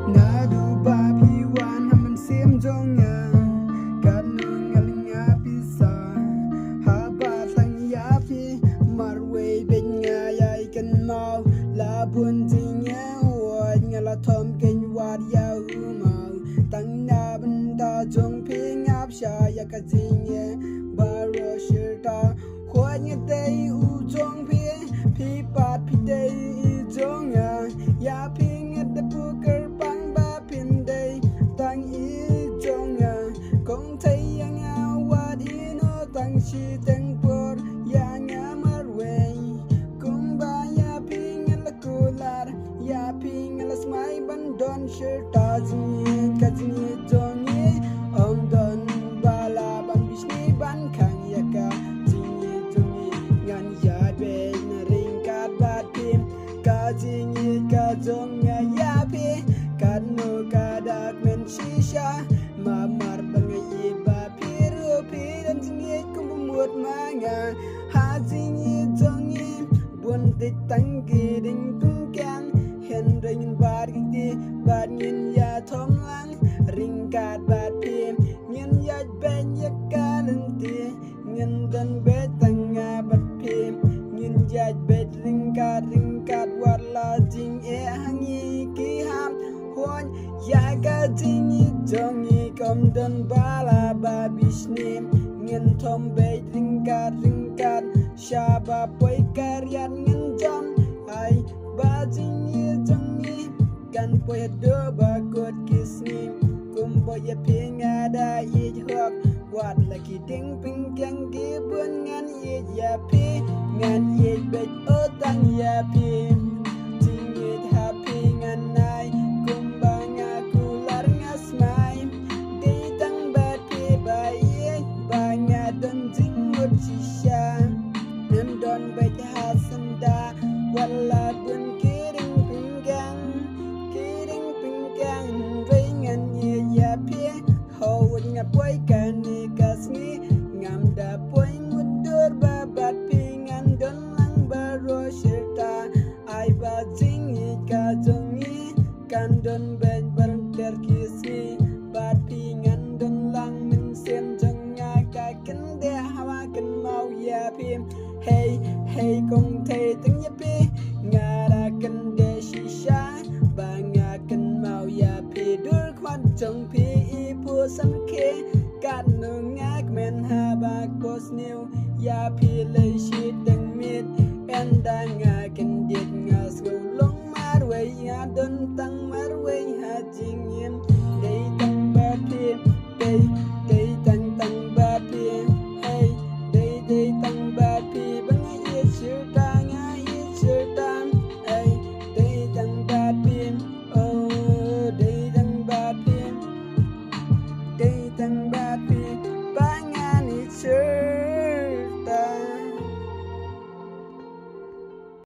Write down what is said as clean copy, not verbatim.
Ngadu babi wan haman sim jonga kanung ngalinga pisa habat lang yapi marwe benya yai kan mau labun tingnya wad ngala tom ken wad ya mau tang na benda jong pingap sha ya kazinye baro shirta khwa nya dei u jong pi pat pi dei jonga ya ping at the poker bang ba pin dei tang I jonga kong thai yang awat ino tang chi tang por ya nya marwe kum ba ya ping la kular ya ping la smai ban don shirta jinye kajinye jongi om don bala ban bishni ban kang ya ka jinye jongi ngan ya be na ring kat bat pim ka jinye ka jonga ya pi kanu kadak men shisha mamar bangai ba piru piran jinye kum muat manga ha jinye jongi bun dit tanggi ding tung kyang hen ring bar gi bar ngin ya thong lang ring kat bat pim ngin ya ben ya kalan ti ngin dan betanga bat pim ngin ya bet ring kat wala jing e hangi ki ham hon ya ka jing I jongi kom dan bala babishni ngin thom bet ring kat shaba poi karyan ngin jam ai ba jing I jongi kan poi do ba kot kisni kum boy ping ada I hok wat laki ding ping kyang gi bun ngan I ya pi ngan I bet otang ya pi jing I happy ngan nai kum banga kular ngasmai di tang bat pi bai banga don jing mut shisha nem don bet hasanda wala bun kiring pinggang ringan ye ya pi ho nga poi kan ni kasni ngam da poi mudur babat pingan don lang baro shirta ai ba jing I ka jongi kan don ben bar ter kisni bat pingan don lang min sem jonga ka kan de hawa kan mau ya pi hey kong thei tang ya pi ngara kan de shisha banga kan mau ya pi dur kwan jong pi I pu san ke kan nu ngak men ha bak pos new ya pi le shi tang mit and